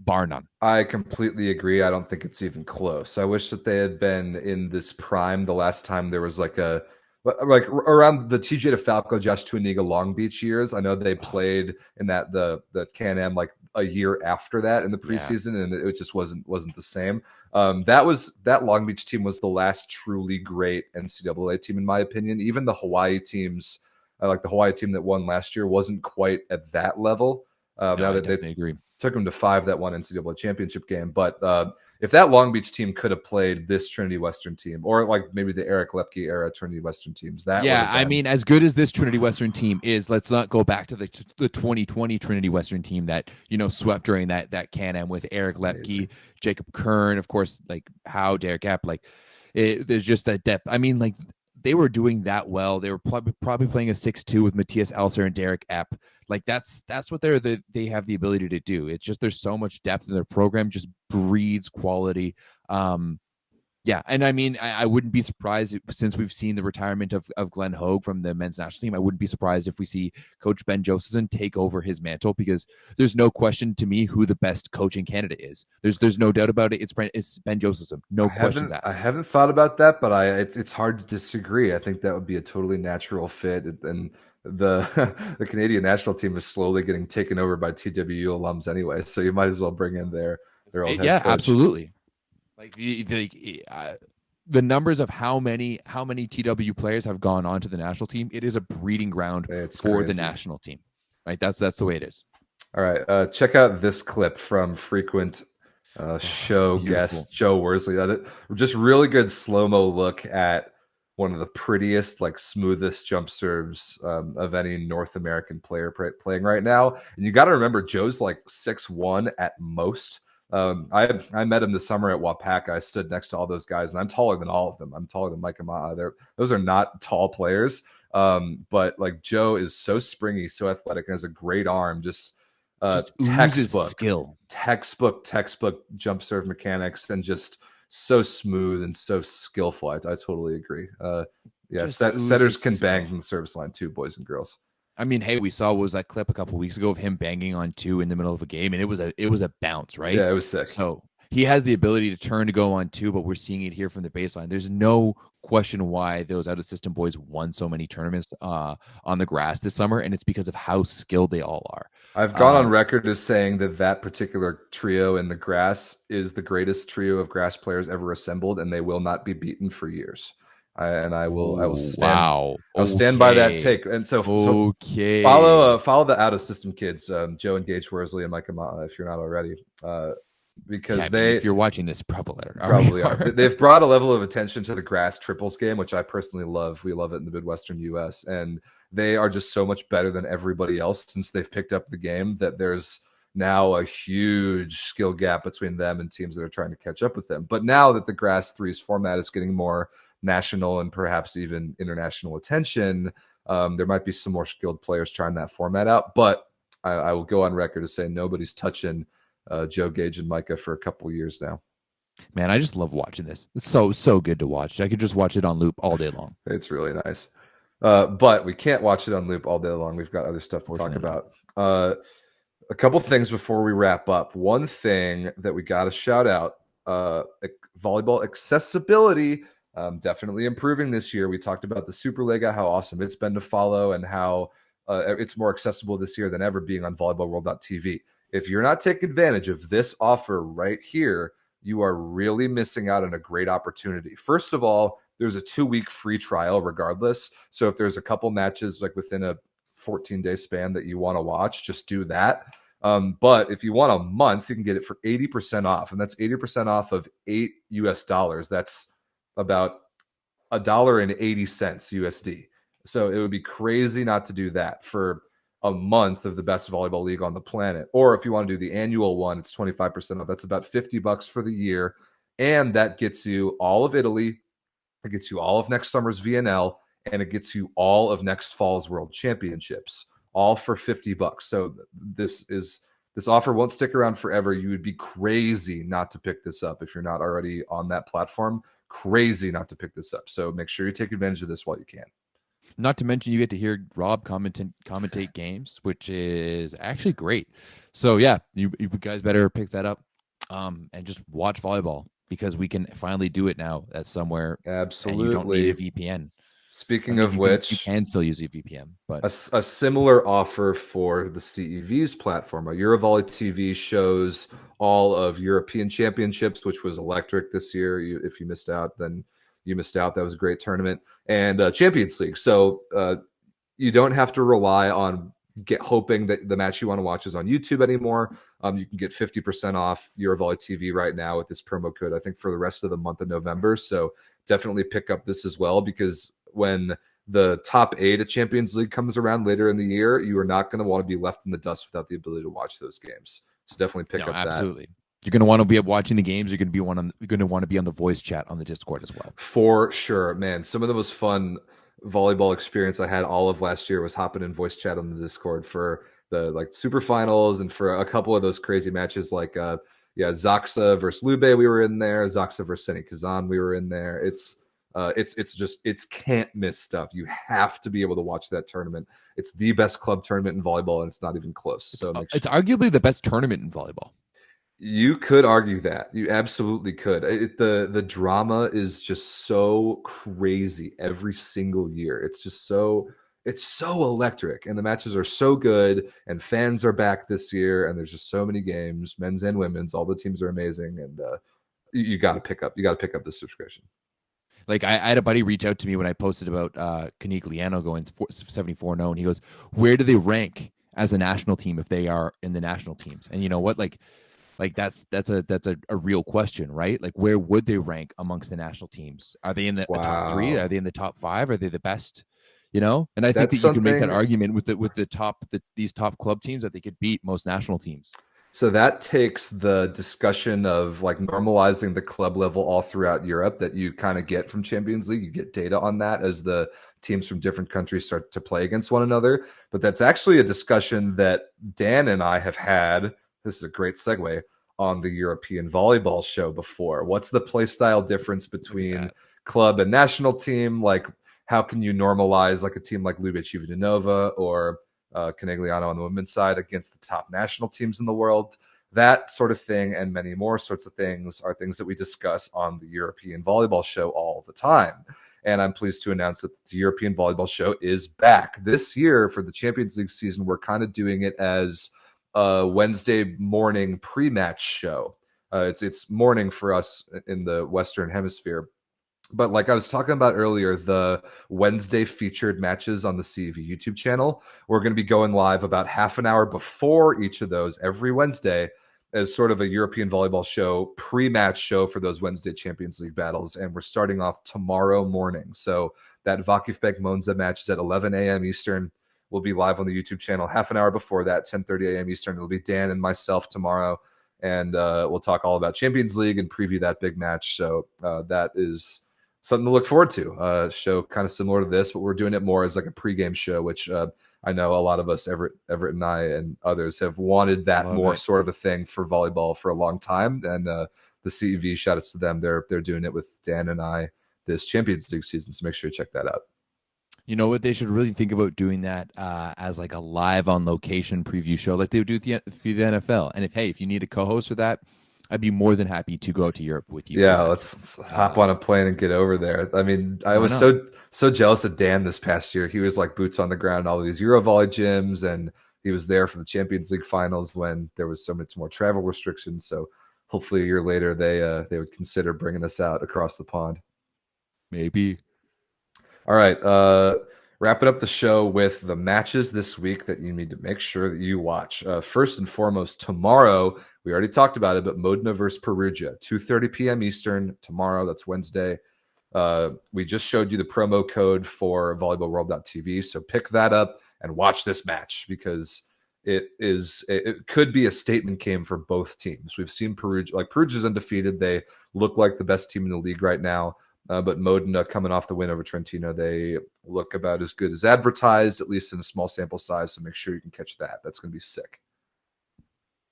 B: bar none.
A: I completely agree. I don't think it's even close. I wish that they had been in this prime the last time there was like around the TJ DeFalco, Josh Tuaniga, Long Beach years. I know they played in the Can-Am like a year after that in the preseason, and it just wasn't the same. That Long Beach team was the last truly great NCAA team in my opinion. Even the Hawaii teams, like the Hawaii team that won last year, wasn't quite at that level.
B: I definitely agree.
A: Took them to 5 that one NCAA championship game, but if that Long Beach team could have played this Trinity Western team, or like maybe the Eric Lepke era Trinity Western teams,
B: I mean, as good as this Trinity Western team is, let's not go back to the 2020 Trinity Western team that swept during that Can-Am with Eric Lepke, Jacob Kern, of course, like Howe, Derek Epp. Like there's just that depth. I mean, like they were doing that well. They were probably playing a 6-2 with Matthias Elser and Derek Epp. Like that's what they have the ability to do. It's just there's so much depth in their program, just breeds quality. And I mean, I wouldn't be surprised since we've seen the retirement of Glenn Hogue from the men's national team. I wouldn't be surprised if we see Coach Ben Josephson take over his mantle, because there's no question to me who the best coaching candidate is. There's no doubt about it. It's Ben Josephson. No questions asked.
A: I haven't thought about that, but it's hard to disagree. I think that would be a totally natural fit, and the Canadian national team is slowly getting taken over by TWU alums anyway, so you might as well bring in their old head coach.
B: Absolutely. Like the numbers of how many TW players have gone on to the national team, it is a breeding ground for the national team, right? That's the way it is.
A: All right, check out this clip from frequent show guest Joe Worsley. Just really good slow-mo look at one of the prettiest, like smoothest jump serves of any North American player playing right now. And you got to remember, Joe's like 6'1" at most. I met him this summer at Wapaka. I stood next to all those guys, and I'm taller than all of them. I'm taller than MICAH. Those are not tall players, but like Joe is so springy, so athletic, and has a great arm. Just textbook jump serve mechanics, and just so smooth and so skillful. I totally agree. Setters can bang from the service line too, boys and girls.
B: I mean, hey, we saw that clip a couple weeks ago of him banging on 2 in the middle of a game, and it was a bounce, right?
A: Yeah, it was sick.
B: So he has the ability to turn to go on 2, but we're seeing it here from the baseline. There's no question why those out-of-system boys won so many tournaments on the grass this summer, and it's because of how skilled they all are.
A: I've gone on record as saying that particular trio in the grass is the greatest trio of grass players ever assembled, and they will not be beaten for years. I will
B: Oh,
A: stand
B: wow.
A: I'll stand by that
B: Okay.
A: take. And so
B: Okay.
A: follow the Out of System kids, Joe and Gage Worsley and Micah if you're not already,
B: Yeah,
A: because
B: I mean, if
A: they
B: you're watching this, probably already
A: probably are.
B: are.
A: They've brought a level of attention to the grass triples game, which I personally love. We love it in the Midwestern U.S. And they are just so much better than everybody else since they've picked up the game that there's now a huge skill gap between them and teams that are trying to catch up with them. But now that the grass threes format is getting more national and perhaps even international attention, there might be some more skilled players trying that format out. But I will go on record as saying nobody's touching Joe Gage and Micah for a couple of years now.
B: Man, I just love watching this. It's so good to watch. I could just watch it on loop all day long.
A: It's really nice. But we can't watch it on loop all day long. We've got other stuff to talk about. A couple things before we wrap up. One thing that we got to shout out, volleyball accessibility, definitely improving this year. We talked about the Superliga, how awesome it's been to follow, and how it's more accessible this year than ever being on volleyballworld.tv. If you're not taking advantage of this offer right here, you are really missing out on a great opportunity. First of all, there's a 2-week free trial regardless. So if there's a couple matches like within a 14-day span that you want to watch, just do that. But if you want a month, you can get it for 80% off. And that's 80% off of $8. That's about $1.80 USD. So it would be crazy not to do that for a month of the best volleyball league on the planet. Or if you want to do the annual one, it's 25% off. That's about $50 for the year. And that gets you all of Italy. It gets you all of next summer's VNL, and it gets you all of next fall's World Championships, all for $50. So this offer won't stick around forever. You would be crazy not to pick this up if you're not already on that platform. Crazy not to pick this up. So make sure you take advantage of this while you can.
B: Not to mention, you get to hear Rob commentate games, which is actually great. So yeah, you guys better pick that up, and just watch volleyball, because we can finally do it now at somewhere.
A: Absolutely.
B: And you don't need a VPN.
A: Speaking of which,
B: you can still use a VPN, but
A: a similar offer for the CEV's platform. Eurovolley TV shows all of European championships, which was electric this year. If you missed out, then you missed out. That was a great tournament. And Champions League. So you don't have to rely on hoping that the match you want to watch is on YouTube anymore. You can get 50% off Eurovolley TV right now with this promo code, I think, for the rest of the month of November. So definitely pick up this as well, because when the top 8 at Champions League comes around later in the year, you are not going to want to be left in the dust without the ability to watch those games. So definitely pick up
B: absolutely. You're going to want to be watching the games. You're going to want to be on the voice chat on the Discord as well.
A: For sure, man. Some of the most fun volleyball experience I had all of last year was hopping in voice chat on the Discord for the super finals and for a couple of those crazy matches like Zaxa versus Lube, we were in there. Zaxa versus Zenit Kazan, we were in there. It's can't miss stuff. You have to be able to watch that tournament. It's the best club tournament in volleyball, and it's not even close. So
B: it's arguably the best tournament in volleyball.
A: You could argue that. You absolutely could. The drama is just so crazy every single year. It's so electric, and the matches are so good, and fans are back this year, and there's just so many games, men's and women's. All the teams are amazing, and you got to pick up this subscription.
B: Like I had a buddy reach out to me when I posted about Conegliano going 74-0, and he goes, "Where do they rank as a national team if they are in the national teams?" And you know what, like that's a real question, right? Like, where would they rank amongst the national teams? Are they in the top 3? Are they in the top 5? Are they the best? You know, and I think that you can make that argument with these top club teams that they could beat most national teams.
A: So that takes the discussion of like normalizing the club level all throughout Europe that you kind of get from Champions League. You get data on that as the teams from different countries start to play against one another. But that's actually a discussion that Dan and I have had. This is a great segue on the European Volleyball Show before. What's the play style difference between club and national team? Like, how can you normalize like a team like Ljubic Nova or Conegliano on the women's side against the top national teams in the world? That sort of thing and many more sorts of things are things that we discuss on the European Volleyball Show all the time. And I'm pleased to announce that the European Volleyball Show is back. This year for the Champions League season, we're kind of doing it as a Wednesday morning pre-match show. It's morning for us in the Western Hemisphere. But like I was talking about earlier, the Wednesday featured matches on the CEV YouTube channel, we're going to be going live about half an hour before each of those every Wednesday as sort of a European volleyball show, pre-match show for those Wednesday Champions League battles. And we're starting off tomorrow morning. So that Vakifbank Monza match is at 11 a.m. Eastern. We'll be live on the YouTube channel half an hour before that, 10:30 a.m. Eastern. It'll be Dan and myself tomorrow. And we'll talk all about Champions League and preview that big match. So that is something to look forward to. Show kind of similar to this, but we're doing it more as like a pregame show, which I know a lot of us, Everett and I and others, have wanted that more sort of a thing for volleyball for a long time. And the CEV, shout outs to them. They're doing it with Dan and I this Champions League season. So make sure you check that out.
B: You know what? They should really think about doing that as like a live on location preview show, like they do with the NFL. And if you need a co-host for that, I'd be more than happy to go out to Europe with you.
A: Yeah, let's hop on a plane and get over there. I mean, I was so jealous of Dan this past year. He was like boots on the ground, all of these Eurovolley gyms, and he was there for the Champions League finals when there was so much more travel restrictions. So hopefully a year later they would consider bringing us out across the pond.
B: Maybe.
A: All right, wrapping up the show with the matches this week that you need to make sure that you watch. First and foremost, tomorrow, we already talked about it, but Modena versus Perugia, 2:30 p.m. Eastern tomorrow. That's Wednesday. We just showed you the promo code for volleyballworld.tv, so pick that up and watch this match because it could be a statement game for both teams. We've seen Perugia's undefeated. They look like the best team in the league right now. But Modena, coming off the win over Trentino, they look about as good as advertised, at least in a small sample size. So make sure you can catch that. That's going to be sick.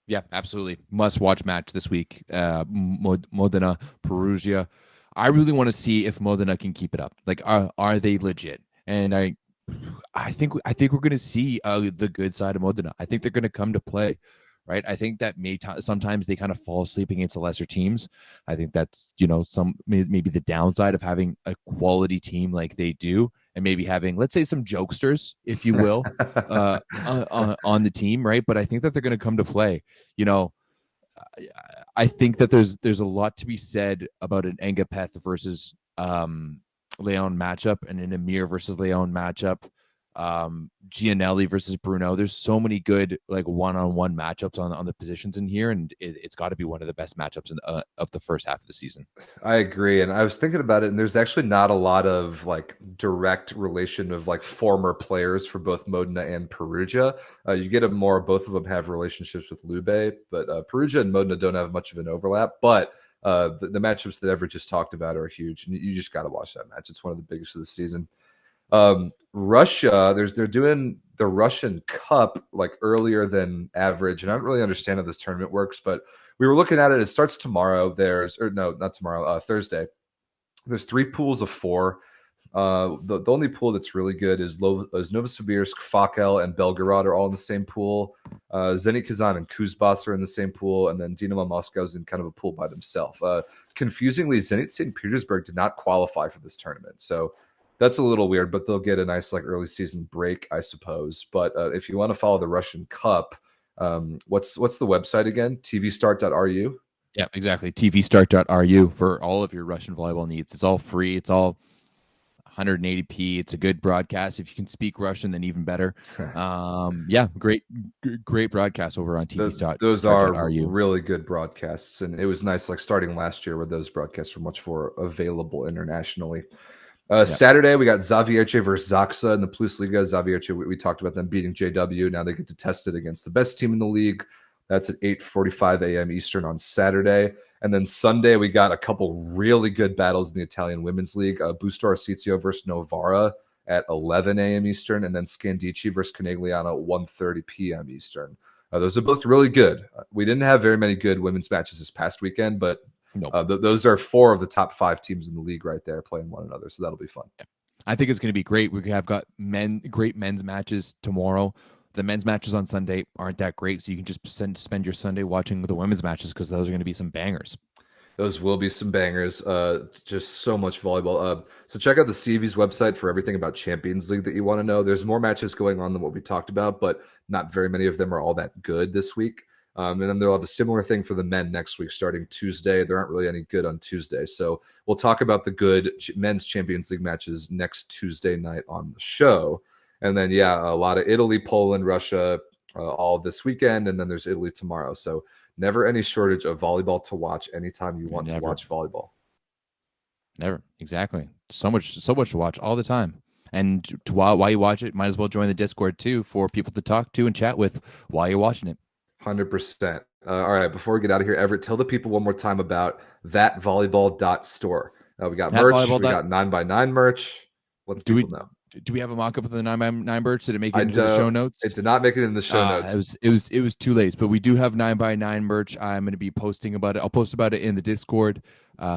B: Yeah, absolutely. Must-watch match this week. Modena, Perugia. I really want to see if Modena can keep it up. Like, are they legit? And I think we're going to see the good side of Modena. I think they're going to come to play. Right. I think that sometimes they kind of fall asleep against the lesser teams. I think that's, maybe the downside of having a quality team like they do and maybe having, let's say, some jokesters, if you will, on the team. Right. But I think that they're going to come to play. I think that there's a lot to be said about an Engapeth versus Leon matchup and an Amir versus Leon matchup. Gianelli versus Bruno. There's so many good like one-on-one matchups on the positions in here, and it's got to be one of the best matchups of the first half of the season.
A: I agree, and I was thinking about it, and there's actually not a lot of like direct relation of like former players for both Modena and Perugia. You get both of them have relationships with Lube, but Perugia and Modena don't have much of an overlap. But the matchups that Everett just talked about are huge, and you just got to watch that match. It's one of the biggest of the season. Russia, they're doing the Russian Cup like earlier than average, and I don't really understand how this tournament works, but we were looking at it. It starts tomorrow. Not tomorrow, Thursday. There's 3 pools of 4. The only pool that's really good is Novosibirsk, Fakel, and Belgorod are all in the same pool. Zenit Kazan and Kuzbas are in the same pool, and then Dinamo Moscow is in kind of a pool by themselves. Confusingly, Zenit St. Petersburg did not qualify for this tournament, so that's a little weird, but they'll get a nice like early season break, I suppose. But if you want to follow the Russian Cup, what's the website again? tvstart.ru?
B: Yeah, exactly. tvstart.ru for all of your Russian volleyball needs. It's all free. It's all 180p. It's a good broadcast. If you can speak Russian, then even better. Yeah, great broadcast over on tvstart.
A: Those are really good broadcasts, and it was nice like starting last year where those broadcasts were much more available internationally. Saturday, we got Zavierce versus Zaksa in the Plus Liga. Zavierce, we talked about them beating JW. Now they get to test it against the best team in the league. That's at 8:45 a.m. Eastern on Saturday. And then Sunday, we got a couple really good battles in the Italian Women's League. BUSTO ARSIZIO versus Novara at 11 a.m. Eastern, and then Scandicci versus Conegliano at 1:30 p.m. Eastern. Those are both really good. We didn't have very many good women's matches this past weekend, but those are 4 of the top 5 teams in the league right there playing one another, so that'll be fun.
B: Yeah. I think it's going to be great. We have got great men's matches tomorrow. The men's matches on Sunday aren't that great, so you can just spend your Sunday watching the women's matches because those are going to be some bangers.
A: Those will be some bangers. Just so much volleyball. So check out the CV's website for everything about Champions League that you want to know. There's more matches going on than what we talked about, but not very many of them are all that good this week. And then they'll have a similar thing for the men next week, starting Tuesday. There aren't really any good on Tuesday. So we'll talk about the good men's Champions League matches next Tuesday night on the show. And then, yeah, a lot of Italy, Poland, Russia, all this weekend. And then there's Italy tomorrow. So never any shortage of volleyball to watch anytime you want to watch volleyball.
B: Never. Exactly. So much to watch all the time. And while you watch it, might as well join the Discord too for people to talk to and chat with while you're watching it.
A: 100%. All right, before we get out of here, Everett, tell the people one more time about thatvolleyball.store. We got merch. We got 9x9 merch. Let the people know.
B: Do we have a mock-up of the 9x9 merch? Did it make it into the show notes?
A: It did not make it in the show notes.
B: It was too late, but we do have 9x9 merch. I'm going to be posting about it. I'll post about it in the Discord,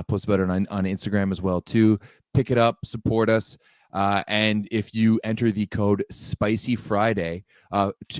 B: post about it on Instagram as well too. Pick it up, support us. And if you enter the code Spicy Friday,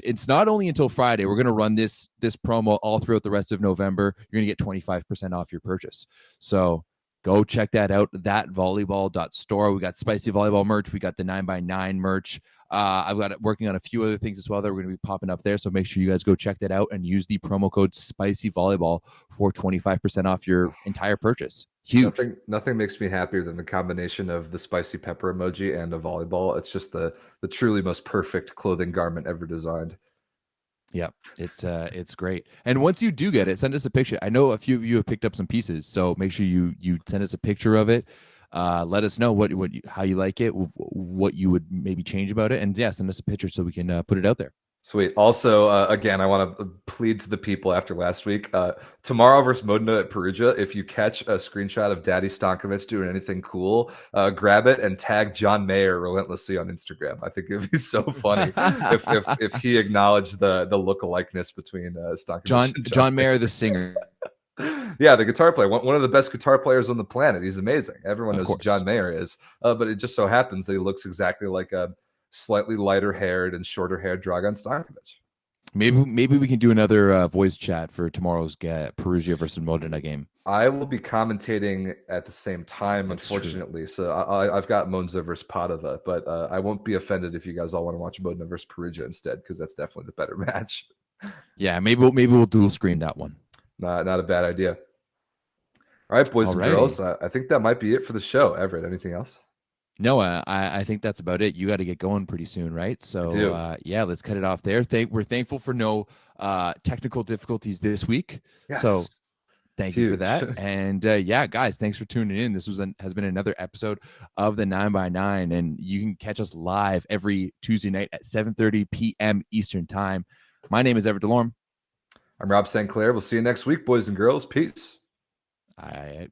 B: it's not only until Friday. We're going to run this promo all throughout the rest of November. You're going to get 25% off your purchase. So go check that out. Thatvolleyball.store. We got spicy volleyball merch. We got the 9x9 merch. I've got it working on a few other things as well that we're going to be popping up there. So make sure you guys go check that out and use the promo code Spicy Volleyball for 25% off your entire purchase. Huge.
A: Nothing makes me happier than the combination of the spicy pepper emoji and a volleyball. It's just the truly most perfect clothing garment ever designed.
B: Yeah, it's great. And once you do get it, send us a picture. I know a few of you have picked up some pieces, so make sure you send us a picture of it. Let us know how you like it, what you would maybe change about it, and yeah, send us a picture so we can put it out there.
A: Sweet. Also, again, I want to plead to the people after last week. Tomorrow versus Modena at Perugia, if you catch a screenshot of Daddy Stankovic doing anything cool, grab it and tag John Mayer relentlessly on Instagram. I think it'd be so funny if he acknowledged the look-alikeness between Stankovic and
B: John Mayer, the singer.
A: Yeah, the guitar player, one of the best guitar players on the planet. He's amazing. Everyone knows who John Mayer is. But it just so happens that he looks exactly like a slightly lighter haired and shorter haired Dragan Stankovic.
B: Maybe we can do another voice chat for tomorrow's Perugia versus Modena game.
A: I will be commentating at the same time, unfortunately. So I've got Monza versus Padova, but I won't be offended if you guys all want to watch Modena versus Perugia instead, because that's definitely the better match.
B: Yeah, maybe we'll dual screen that one.
A: Not a bad idea. All right, boys and girls, I think that might be it for the show. Everett, anything else?
B: No, I think that's about it. You got to get going pretty soon, right? So, yeah, let's cut it off there. We're thankful for no technical difficulties this week.
A: Yes.
B: So thank you for that. And, yeah, guys, thanks for tuning in. This has been another episode of the 9x9, and you can catch us live every Tuesday night at 7:30 p.m. Eastern Time. My name is Everett DeLorme.
A: I'm Rob St. Clair. We'll see you next week, boys and girls. Peace.
B: All right.